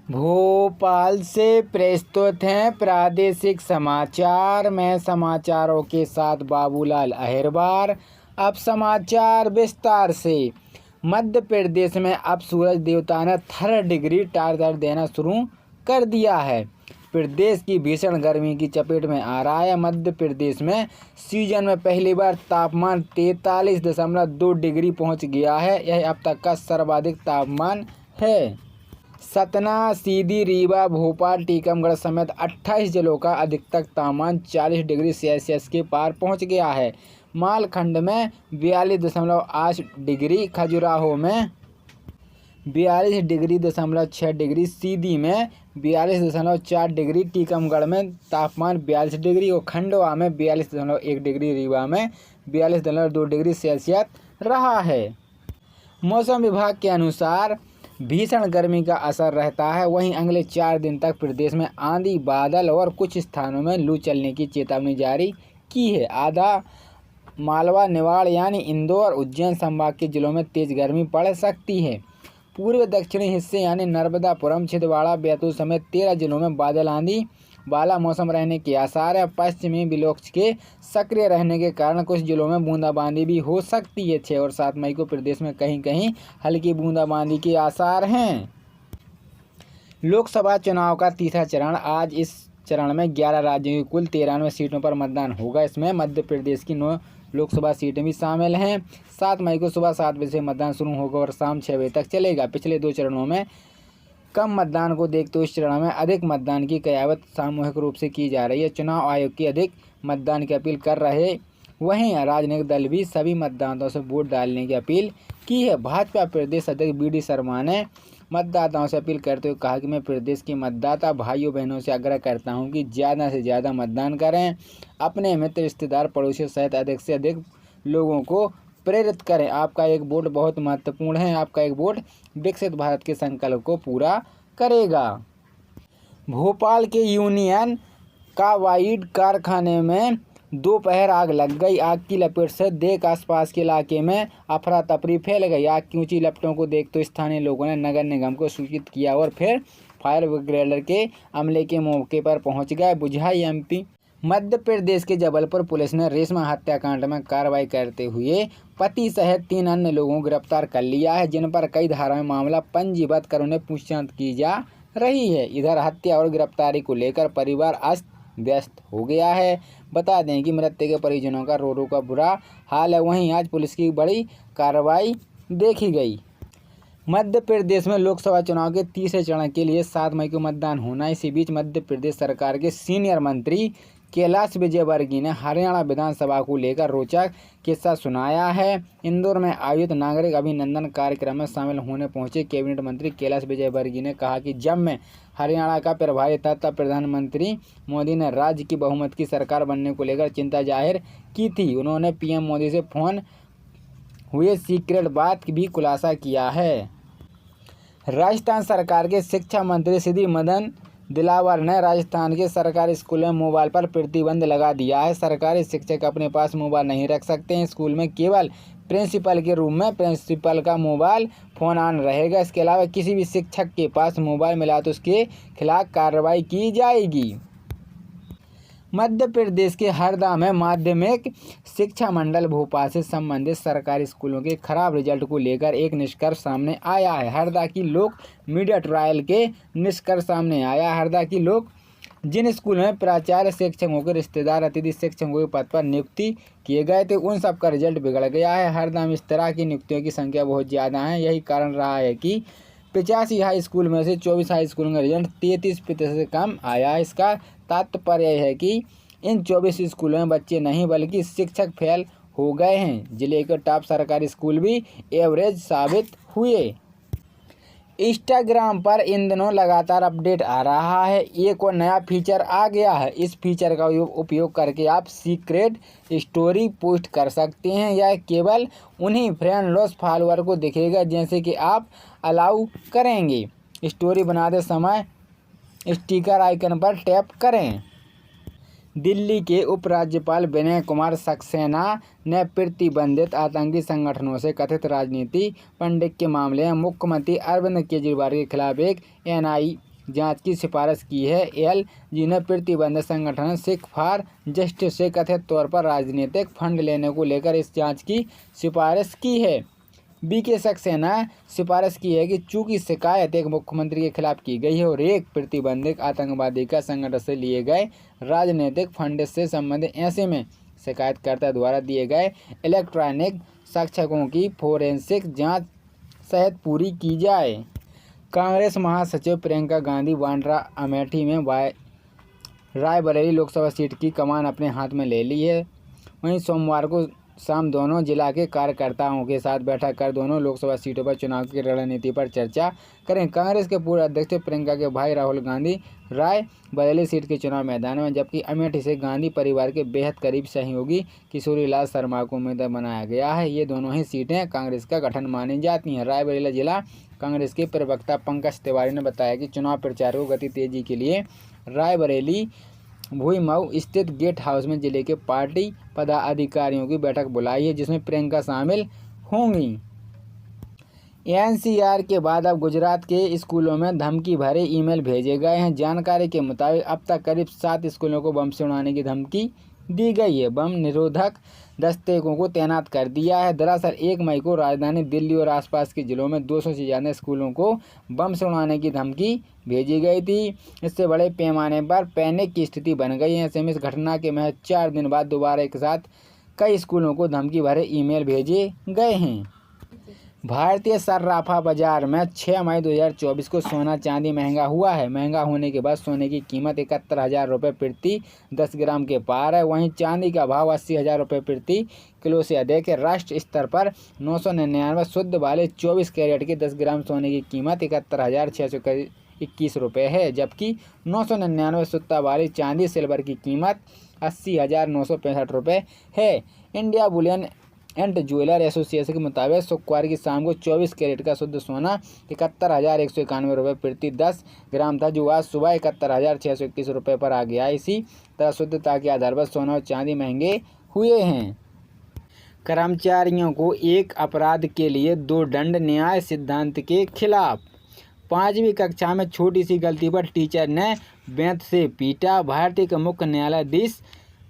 भोपाल से प्रस्तुत हैं प्रादेशिक समाचार। मैं समाचारों के साथ बाबूलाल अहिरबार। अब समाचार विस्तार से। मध्य प्रदेश में अब सूरज देवता ने 3rd डिग्री टारगेट देना शुरू कर दिया है। प्रदेश की भीषण गर्मी की चपेट में आ रहा है। मध्य प्रदेश में सीजन में पहली बार तापमान 43.2 डिग्री पहुंच गया है। यह अब तक का सर्वाधिक तापमान है। सतना, सीधी, रीवा, भोपाल, टीकमगढ़ समेत 28 जिलों का अधिकतम तापमान 40 डिग्री सेल्सियस के पार पहुंच गया है। मालखंड में 42.8 डिग्री, खजुराहो में 42.6 डिग्री, सीधी में 42.4 डिग्री, टीकमगढ़ में तापमान 42 डिग्री और खंडवा में 42.1 डिग्री, रीवा में 42.2 डिग्री सेल्सियस रहा है। मौसम विभाग के अनुसार भीषण गर्मी का असर रहता है। वहीं अगले 4 दिन तक प्रदेश में आंधी, बादल और कुछ स्थानों में लू चलने की चेतावनी जारी की है। आधा मालवा, निवाड़ यानी इंदौर, उज्जैन संभाग के जिलों में तेज गर्मी पड़ सकती है। पूर्व दक्षिणी हिस्से यानी नर्मदापुरम, छिंदवाड़ा, बैतूल समेत 13 जिलों में बादल, आंधी वाला मौसम रहने के आसार है। पश्चिमी विक्षोभ के सक्रिय रहने के कारण कुछ जिलों में बूंदाबांदी भी हो सकती है। 6 और 7 मई को प्रदेश में कहीं कहीं हल्की बूंदाबांदी के आसार हैं। लोकसभा चुनाव का तीसरा चरण। आज इस चरण में 11 राज्यों की कुल 93 सीटों पर मतदान होगा। इसमें मध्य प्रदेश की 9 लोकसभा सीटें भी शामिल हैं। 7 मई को सुबह 7 बजे से मतदान शुरू होगा और शाम 6 बजे तक चलेगा। पिछले 2 चरणों में कम मतदान को देखते हुए इस चरण में अधिक मतदान की कयावत सामूहिक रूप से की जा रही है। चुनाव आयोग की अधिक मतदान की अपील कर रहे वहीं राजनीतिक दल भी सभी मतदाताओं से वोट डालने की अपील की है। भाजपा प्रदेश अध्यक्ष BD शर्मा ने मतदाताओं से अपील करते हुए कहा कि मैं प्रदेश के मतदाता भाइयों बहनों से आग्रह करता हूं कि ज़्यादा से ज़्यादा मतदान करें। अपने मित्र, रिश्तेदार, पड़ोसियों सहित अधिक से अधिक लोगों को प्रेरित करें। आपका एक वोट बहुत महत्वपूर्ण है। आपका एक वोट विकसित भारत के संकल्प को पूरा करेगा। भोपाल के यूनियन कार्बाइड कारखाने में दोपहर आग लग गई। आग की लपेट से देख आसपास के इलाके में अफरा तफरी फैल गई। आग की ऊंची लपटों को देखते स्थानीय लोगों ने नगर निगम को सूचित किया और फिर फायर ब्रिगेड के अमले के मौके पर पहुंच गए। बुझाई MP। मध्य प्रदेश के जबलपुर पुलिस ने रेशमा हत्याकांड में कार्रवाई करते हुए पति सहित 3 अन्य लोगों को गिरफ्तार कर लिया है, जिन पर कई धाराओं में मामला पंजीबद्ध कर उन्हें पूछताछ की जा रही है। इधर हत्या और गिरफ्तारी को लेकर परिवार अस्त व्यस्त हो गया है। बता दें कि मृतक के परिजनों का रो का बुरा हाल है। वहीं आज पुलिस की बड़ी कार्रवाई देखी गई। मध्य प्रदेश में लोकसभा चुनाव के तीसरे चरण के लिए 7 मई को मतदान होना। इसी बीच मध्य प्रदेश सरकार के सीनियर मंत्री कैलाश विजयवर्गीय ने हरियाणा विधानसभा को लेकर रोचक किस्सा सुनाया है। इंदौर में आयोजित नागरिक अभिनंदन कार्यक्रम में शामिल होने पहुंचे कैबिनेट मंत्री कैलाश विजयवर्गीय ने कहा कि जब मैं हरियाणा का प्रभारी था तब प्रधानमंत्री मोदी ने राज्य की बहुमत की सरकार बनने को लेकर चिंता जाहिर की थी। उन्होंने PM मोदी से फोन हुए सीक्रेट बात भी खुलासा किया है। राजस्थान सरकार के शिक्षा मंत्री श्री मदन दिलावर ने राजस्थान के सरकारी स्कूल में मोबाइल पर प्रतिबंध लगा दिया है। सरकारी शिक्षक अपने पास मोबाइल नहीं रख सकते हैं। स्कूल में केवल प्रिंसिपल के रूम में प्रिंसिपल का मोबाइल फ़ोन ऑन रहेगा। इसके अलावा किसी भी शिक्षक के पास मोबाइल मिला तो उसके खिलाफ कार्रवाई की जाएगी। मध्य प्रदेश के हरदा में माध्यमिक शिक्षा मंडल भोपाल से संबंधित सरकारी स्कूलों के खराब रिजल्ट को लेकर एक निष्कर्ष सामने आया है। हरदा की लोक मीडिया ट्रायल के निष्कर्ष सामने आया। हरदा की लोक जिन स्कूलों में प्राचार्य, शिक्षकों के रिश्तेदार, अतिथि शिक्षकों के पद पर नियुक्ति किए गए थे उन सब का रिजल्ट बिगड़ गया है। हरदा में इस तरह की नियुक्तियों की संख्या बहुत ज़्यादा है। यही कारण रहा है कि 85 हाई स्कूल में से 24 हाई स्कूलों का रिजल्ट 33% से कम आया है। इसका तात्पर्य है कि इन 24 स्कूलों में बच्चे नहीं बल्कि शिक्षक फेल हो गए हैं। जिले के टॉप सरकारी स्कूल भी एवरेज साबित हुए। इंस्टाग्राम पर इन दिनों लगातार अपडेट आ रहा है। एक और नया फीचर आ गया है। इस फीचर का उपयोग करके आप सीक्रेट स्टोरी पोस्ट कर सकते हैं। यह केवल उन्हीं फ्रेंड लॉस फॉलोअर को दिखेगा जैसे कि आप अलाउ करेंगे। स्टोरी बनाते समय स्टिकर आइकन पर टैप करें। दिल्ली के उपराज्यपाल विनय कुमार सक्सेना ने प्रतिबंधित आतंकी संगठनों से कथित राजनीति पंडित के मामले में मुख्यमंत्री अरविंद केजरीवाल के खिलाफ एक जांच की सिफारिश की है। एलजी ने प्रतिबंधित संगठन सिख फॉर जस्टिस से कथित तौर पर राजनीतिक फंड लेने को लेकर इस जांच की सिफारिश की है। बीके सक्सेना सिफारिश की है कि चूंकि शिकायत एक मुख्यमंत्री के खिलाफ की गई है और एक प्रतिबंधित आतंकवादी का संगठन से लिए गए राजनीतिक फंड से संबंधित, ऐसे में शिकायतकर्ता द्वारा दिए गए इलेक्ट्रॉनिक साक्ष्यों की फोरेंसिक जांच सहित पूरी की जाए। कांग्रेस महासचिव प्रियंका गांधी वाड्रा अमेठी में रायबरेली लोकसभा सीट की कमान अपने हाथ में ले ली है। वहीं सोमवार को शाम दोनों जिला के कार्यकर्ताओं के साथ बैठक कर दोनों लोकसभा सीटों पर चुनाव की रणनीति पर चर्चा करें। कांग्रेस के पूर्व अध्यक्ष प्रियंका के भाई राहुल गांधी रायबरेली सीट के चुनाव मैदान में, जबकि अमेठी से गांधी परिवार के बेहद करीब सहयोगी किशोरी लाल शर्मा को उम्मीदवार बनाया गया है। ये दोनों ही सीटें कांग्रेस का गठन मानी जाती हैं। रायबरेली जिला कांग्रेस के प्रवक्ता पंकज तिवारी ने बताया कि चुनाव प्रचार को गति तेजी के लिए रायबरेली भुईमऊ स्थित गेट हाउस में जिले के पार्टी पदाधिकारियों की बैठक बुलाई है, जिसमें प्रियंका शामिल होंगी। एनसीआर के बाद अब गुजरात के स्कूलों में धमकी भरे ईमेल भेजे गए हैं। जानकारी के मुताबिक अब तक करीब 7 स्कूलों को बम से उड़ाने की धमकी दी गई है। बम निरोधक दस्तेकों को तैनात कर दिया है। दरअसल 1 मई को राजधानी दिल्ली और आसपास के जिलों में 200 से ज़्यादा स्कूलों को बम से उड़ाने की धमकी भेजी गई थी। इससे बड़े पैमाने पर पैनिक की स्थिति बन गई है। ऐसे में इस घटना के महज 4 दिन बाद दोबारा एक साथ कई स्कूलों को धमकी भरे ईमेल भेजे गए हैं। भारतीय सर्राफा बाजार में 6 मई 2024 को सोना चांदी महंगा हुआ है। महंगा होने के बाद सोने की कीमत 71,000 रुपये प्रति 10 ग्राम के पार है। वहीं चांदी का भाव 80,000 रुपये प्रति किलो से अधिक है। राष्ट्रीय स्तर पर 999 शुद्ध वाले 24 कैरेट के 10 ग्राम सोने की कीमत 71,621 रुपये है, जबकि 999 शुद्ध वाली चांदी सिल्वर की कीमत 80,965 रुपये है। India Boolean and jeweller association के मुताबिक शुक्रवार की शाम को 24 कैरेट का शुद्ध सोना 71,191 रुपये प्रति 10 ग्राम था, जो आज सुबह 71,621 रुपये पर आ गया। इसी तरह शुद्धता के आधार पर सोना और चांदी महंगे हुए हैं। कर्मचारियों को एक अपराध के लिए 2 दंड, न्याय सिद्धांत के खिलाफ। 5वीं कक्षा में छोटी सी गलती पर टीचर ने बेंत से पीटा। भारतीय के मुख्य न्यायाधीश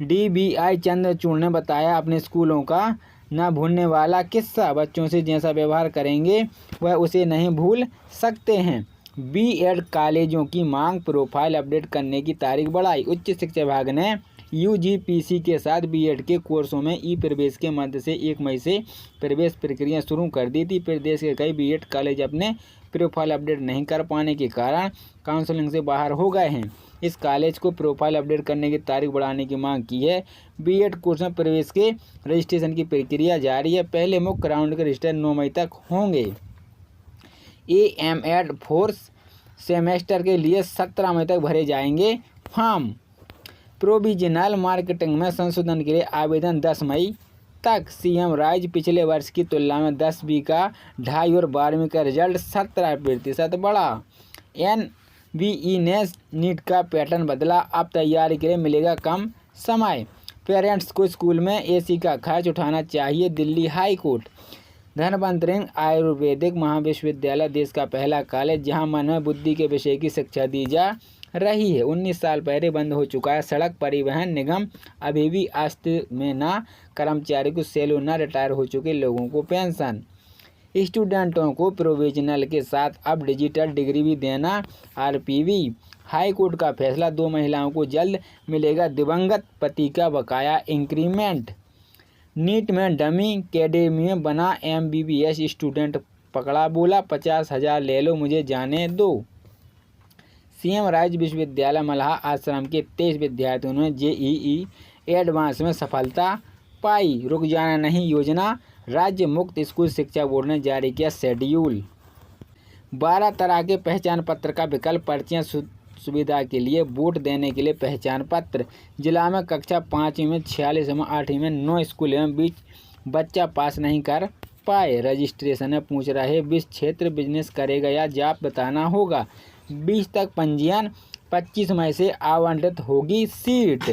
DBI चंद्रचूड़ ने बताया, अपने स्कूलों का न भूलने वाला किस्सा, बच्चों से जैसा व्यवहार करेंगे वह उसे नहीं भूल सकते हैं। B.Ed कॉलेजों की मांग, प्रोफाइल अपडेट करने की तारीख बढ़ाई। उच्च शिक्षा विभाग ने UGPC के साथ B.Ed के कोर्सों में ई-प्रवेश के मध्य से 1 मई से प्रवेश प्रक्रिया शुरू कर दी थी। प्रदेश के कई B.Ed कॉलेज अपने प्रोफाइल अपडेट नहीं कर पाने के कारण काउंसलिंग से बाहर हो गए हैं। इस कॉलेज को प्रोफाइल अपडेट करने की तारीख बढ़ाने की मांग की है। B.Ed कोर्स में प्रवेश के रजिस्ट्रेशन की प्रक्रिया जारी है। पहले मुख्य राउंड के रजिस्टर 9 मई तक होंगे। AM.Ed फोर्थ सेमेस्टर के लिए 17 मई तक भरे जाएंगे फॉर्म। प्रोविजनल मार्केटिंग में संशोधन के लिए आवेदन 10 मई तक। CM राइज पिछले वर्ष की तुलना में 10वीं का 2.5 और 12वीं का रिजल्ट 17% बढ़ा। NBE ने नीट का पैटर्न बदला, अब तैयारी के लिए मिलेगा कम समय। पेरेंट्स को स्कूल में AC का खर्च उठाना चाहिए, दिल्ली हाई कोर्ट। धनवंतरि आयुर्वेदिक महाविश्वविद्यालय देश का पहला कॉलेज जहां मन में बुद्धि के विषय की शिक्षा दी जा रही है। 19 साल पहले बंद हो चुका है। सड़क परिवहन निगम अभी भी अस्तित्व में ना, कर्मचारी को सैलून ना, रिटायर हो चुके लोगों को पेंशन। स्टूडेंटों को प्रोविजनल के साथ अब डिजिटल डिग्री भी देना। RPV हाई कोर्ट का फैसला, 2 महिलाओं को जल्द मिलेगा दिवंगत पति का बकाया इंक्रीमेंट। नीट में डमी अकेडमी में बना MBBS स्टूडेंट पकड़ा, बोला 50,000 ले लो, मुझे जाने दो। CM राइज विश्वविद्यालय मल्हा आश्रम के 23 विद्यार्थियों ने JEE एडवांस में सफलता पाई। रुक जाना नहीं योजना, राज्य मुक्त स्कूल शिक्षा बोर्ड ने जारी किया शेड्यूल। 12 तरह के पहचान पत्र का विकल्प, पर्चियां सुविधा के लिए, वोट देने के लिए पहचान पत्र। जिला में कक्षा 5वीं में 46 एवं 8वीं में 9 स्कूल एवं बीच बच्चा पास नहीं कर पाए। रजिस्ट्रेशन में पूछ रहे 20 क्षेत्र बिजनेस करेगा या जॉब बताना होगा। 20 तक पंजीयन, 25 मई से आवंटित होगी सीट।